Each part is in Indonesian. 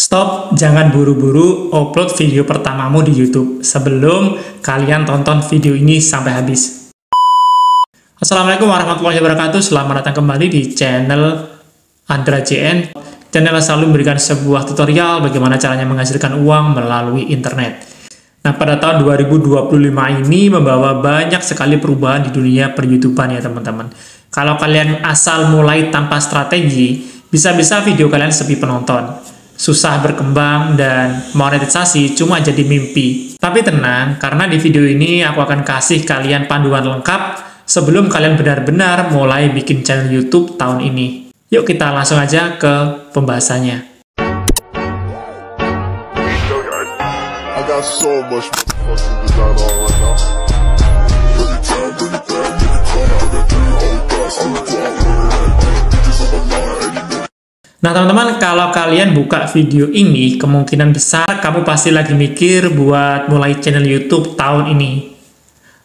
Stop, jangan buru-buru upload video pertamamu di YouTube sebelum kalian tonton video ini sampai habis. Assalamualaikum warahmatullahi wabarakatuh, selamat datang kembali di channel Andra JN. Channel selalu memberikan sebuah tutorial bagaimana caranya menghasilkan uang melalui internet. Nah, pada tahun 2025 ini membawa banyak sekali perubahan di dunia per-YouTubean ya teman-teman. Kalau kalian asal mulai tanpa strategi, bisa-bisa video kalian sepi penonton, susah berkembang, dan monetisasi cuma jadi mimpi. Tapi tenang, karena di video ini aku akan kasih kalian panduan lengkap sebelum kalian benar-benar mulai bikin channel YouTube tahun ini. Yuk kita langsung aja ke pembahasannya. I got so much fucking design on right now. Nah teman-teman, kalau kalian buka video ini, kemungkinan besar kamu pasti lagi mikir buat mulai channel YouTube tahun ini.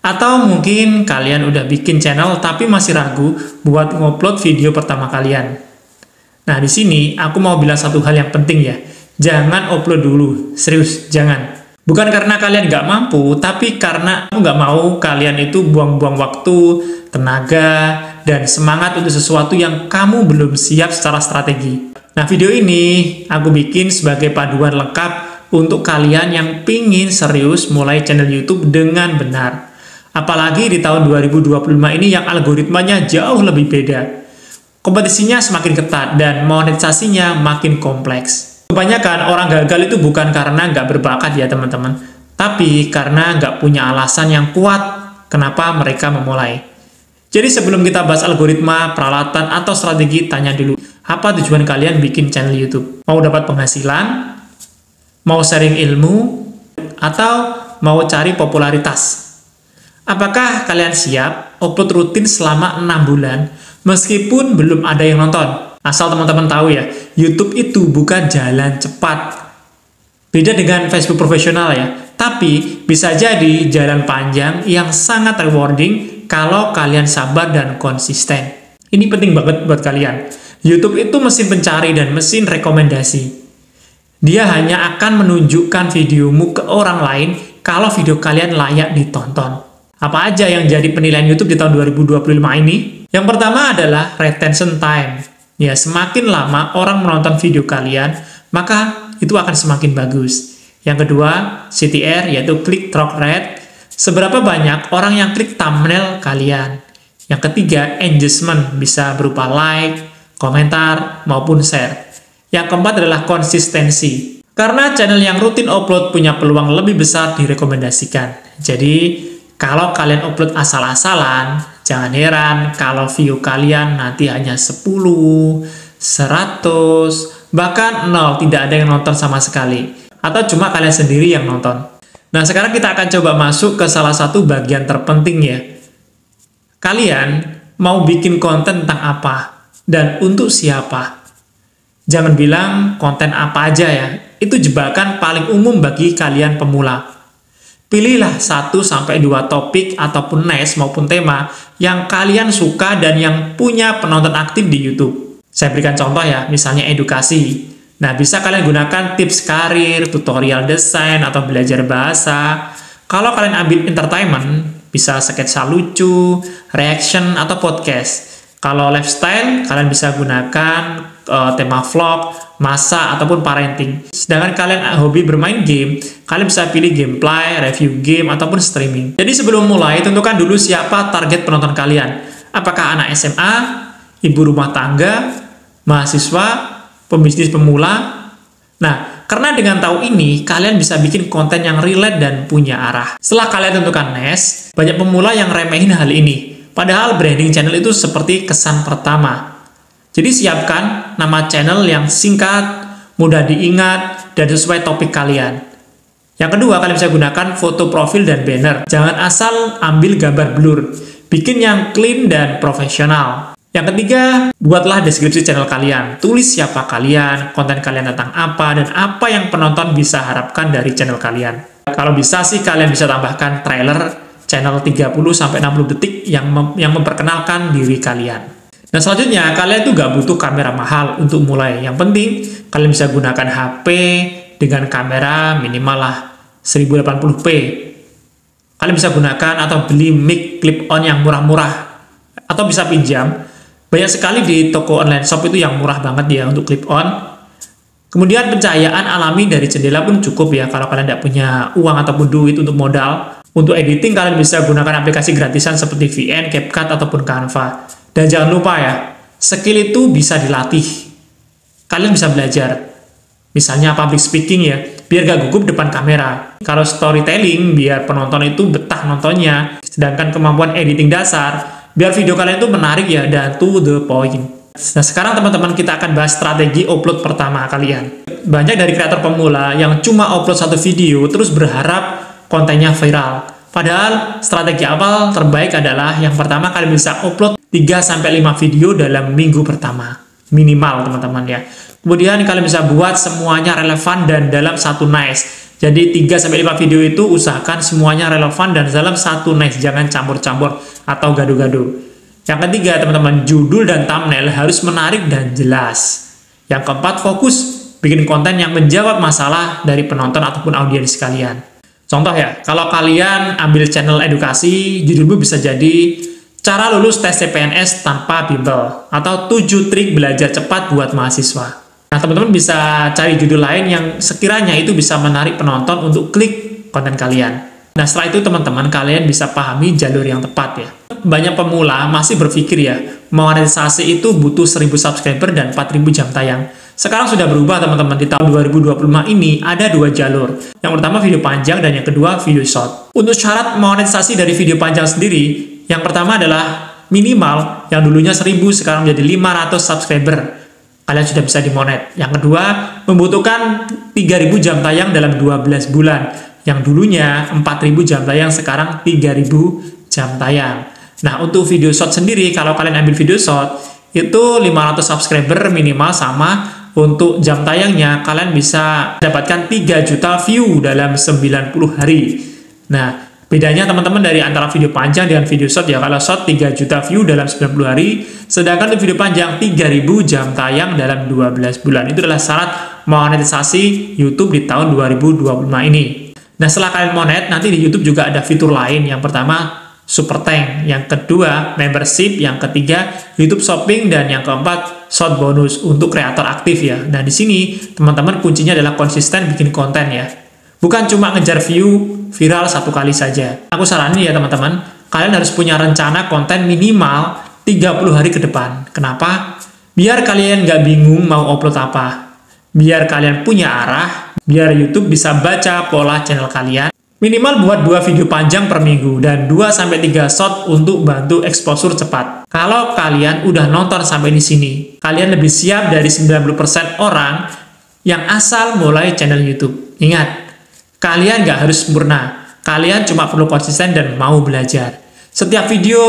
Atau mungkin kalian udah bikin channel tapi masih ragu buat ngupload video pertama kalian. Nah di sini aku mau bilang satu hal yang penting ya. Jangan upload dulu, serius, jangan. Bukan karena kalian nggak mampu, tapi karena aku nggak mau kalian itu buang-buang waktu, tenaga, dan semangat untuk sesuatu yang kamu belum siap secara strategi. Nah, video ini aku bikin sebagai paduan lengkap untuk kalian yang pingin serius mulai channel YouTube dengan benar. Apalagi di tahun 2025 ini yang algoritmanya jauh lebih beda. Kompetisinya semakin ketat dan monetisasinya makin kompleks. Kebanyakan orang gagal itu bukan karena nggak berbakat ya teman-teman, tapi karena nggak punya alasan yang kuat kenapa mereka memulai. Jadi sebelum kita bahas algoritma, peralatan, atau strategi, tanya dulu, apa tujuan kalian bikin channel YouTube? Mau dapat penghasilan? Mau sharing ilmu? Atau mau cari popularitas? Apakah kalian siap upload rutin selama 6 bulan meskipun belum ada yang nonton? Asal teman-teman tahu ya, YouTube itu bukan jalan cepat. Beda dengan Facebook profesional ya, tapi bisa jadi jalan panjang yang sangat rewarding kalau kalian sabar dan konsisten. Ini penting banget buat kalian. YouTube itu mesin pencari dan mesin rekomendasi. Dia hanya akan menunjukkan videomu ke orang lain kalau video kalian layak ditonton. Apa aja yang jadi penilaian YouTube di tahun 2025 ini? Yang pertama adalah retention time. Ya, semakin lama orang menonton video kalian, maka itu akan semakin bagus. Yang kedua, CTR, yaitu click-through rate. Seberapa banyak orang yang klik thumbnail kalian. Yang ketiga, engagement, bisa berupa like, komentar, maupun share. Yang keempat adalah konsistensi. Karena channel yang rutin upload punya peluang lebih besar direkomendasikan. Jadi, kalau kalian upload asal-asalan, jangan heran kalau view kalian nanti hanya 10, 100, bahkan 0, tidak ada yang nonton sama sekali. Atau cuma kalian sendiri yang nonton. Nah, sekarang kita akan coba masuk ke salah satu bagian terpenting ya. Kalian mau bikin konten tentang apa? Dan untuk siapa? Jangan bilang konten apa aja ya. Itu jebakan paling umum bagi kalian pemula. Pilihlah 1-2 topik ataupun niche maupun tema yang kalian suka dan yang punya penonton aktif di YouTube. Saya berikan contoh ya, misalnya edukasi. Nah, bisa kalian gunakan tips karir, tutorial desain, atau belajar bahasa. Kalau kalian ambil entertainment, bisa sketsa lucu, reaction, atau podcast. Kalau lifestyle, kalian bisa gunakan tema vlog, masak, ataupun parenting. Sedangkan kalian hobi bermain game, kalian bisa pilih gameplay, review game, ataupun streaming. Jadi sebelum mulai, tentukan dulu siapa target penonton kalian. Apakah anak SMA, ibu rumah tangga, mahasiswa, pembisnis pemula? Nah, karena dengan tahu ini, kalian bisa bikin konten yang relate dan punya arah. Setelah kalian tentukan niche, banyak pemula yang remehin hal ini. Padahal branding channel itu seperti kesan pertama. Jadi siapkan nama channel yang singkat, mudah diingat, dan sesuai topik kalian. Yang kedua, kalian bisa gunakan foto profil dan banner. Jangan asal ambil gambar blur. Bikin yang clean dan profesional. Yang ketiga, buatlah deskripsi channel kalian. Tulis siapa kalian, konten kalian tentang apa, dan apa yang penonton bisa harapkan dari channel kalian. Kalau bisa sih, kalian bisa tambahkan trailer channel 30-60 detik yang memperkenalkan diri kalian. Nah, selanjutnya, kalian tuh gak butuh kamera mahal untuk mulai. Yang penting, kalian bisa gunakan HP dengan kamera minimal lah 1080p. Kalian bisa gunakan atau beli mic clip-on yang murah-murah. Atau bisa pinjam. Banyak sekali di toko online shop itu yang murah banget ya untuk clip-on. Kemudian pencahayaan alami dari jendela pun cukup ya kalau kalian tidak punya uang ataupun duit untuk modal. Untuk editing, kalian bisa gunakan aplikasi gratisan seperti VN, CapCut, ataupun Canva. Dan jangan lupa ya, skill itu bisa dilatih. Kalian bisa belajar. Misalnya public speaking ya, biar gak gugup depan kamera. Kalau storytelling, biar penonton itu betah nontonnya. Sedangkan kemampuan editing dasar, biar video kalian itu menarik ya, dan to the point. Nah, sekarang teman-teman kita akan bahas strategi upload pertama kalian. Banyak dari kreator pemula yang cuma upload satu video, terus berharap kontennya viral. Padahal strategi awal terbaik adalah yang pertama kalian bisa upload 3-5 video dalam minggu pertama. Minimal teman-teman ya. Kemudian kalian bisa buat semuanya relevan dan dalam satu niche. Jadi 3-5 video itu usahakan semuanya relevan dan dalam satu niche. Jangan campur-campur atau gaduh-gaduh. Yang ketiga teman-teman, judul dan thumbnail harus menarik dan jelas. Yang keempat, fokus bikin konten yang menjawab masalah dari penonton ataupun audiens kalian. Contoh ya, kalau kalian ambil channel edukasi, judulmu bisa jadi cara lulus tes CPNS tanpa bimbel, atau 7 trik belajar cepat buat mahasiswa. Nah, teman-teman bisa cari judul lain yang sekiranya itu bisa menarik penonton untuk klik konten kalian. Nah, setelah itu teman-teman kalian bisa pahami jalur yang tepat ya. Banyak pemula masih berpikir ya, monetisasi itu butuh 1000 subscriber dan 4000 jam tayang. Sekarang sudah berubah teman-teman, di tahun 2025 ini ada 2 jalur. Yang pertama video panjang dan yang kedua video short. Untuk syarat monetisasi dari video panjang sendiri, yang pertama adalah minimal yang dulunya 1000 sekarang menjadi 500 subscriber. Kalian sudah bisa dimonet. Yang kedua, membutuhkan 3000 jam tayang dalam 12 bulan. Yang dulunya 4000 jam tayang sekarang 3000 jam tayang. Nah, untuk video short sendiri, kalau kalian ambil video short, itu 500 subscriber minimal sama. Untuk jam tayangnya, kalian bisa dapatkan 3 juta view dalam 90 hari. Nah, bedanya teman-teman dari antara video panjang dengan video short ya. Kalau short 3 juta view dalam 90 hari, sedangkan untuk video panjang 3000 jam tayang dalam 12 bulan. Itu adalah syarat monetisasi YouTube di tahun 2025 ini. Nah, setelah kalian monet, nanti di YouTube juga ada fitur lain. Yang pertama, Super Thank, yang kedua membership, yang ketiga YouTube Shopping, dan yang keempat short bonus untuk kreator aktif ya. Nah, di sini teman-teman kuncinya adalah konsisten bikin konten ya. Bukan cuma ngejar view viral satu kali saja. Aku saranin ya teman-teman, kalian harus punya rencana konten minimal 30 hari ke depan. Kenapa? Biar kalian nggak bingung mau upload apa. Biar kalian punya arah, biar YouTube bisa baca pola channel kalian. Minimal buat 2 video panjang per minggu dan 2-3 short untuk bantu exposure cepat. Kalau kalian udah nonton sampai di sini, kalian lebih siap dari 90% orang yang asal mulai channel YouTube. Ingat, kalian nggak harus sempurna. Kalian cuma perlu konsisten dan mau belajar. Setiap video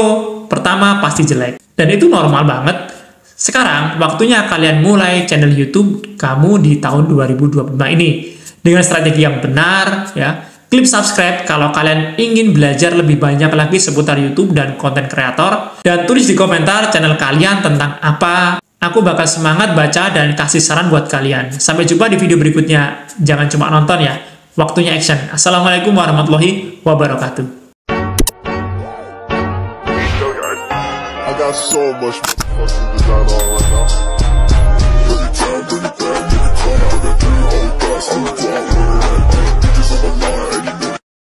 pertama pasti jelek. Dan itu normal banget. Sekarang, waktunya kalian mulai channel YouTube kamu di tahun 2025 ini. Dengan strategi yang benar, ya. Klik subscribe kalau kalian ingin belajar lebih banyak lagi seputar YouTube dan konten kreator. Dan tulis di komentar channel kalian tentang apa. Aku bakal semangat baca dan kasih saran buat kalian. Sampai jumpa di video berikutnya. Jangan cuma nonton ya. Waktunya action. Assalamualaikum warahmatullahi wabarakatuh. I got so much fucking design on right now.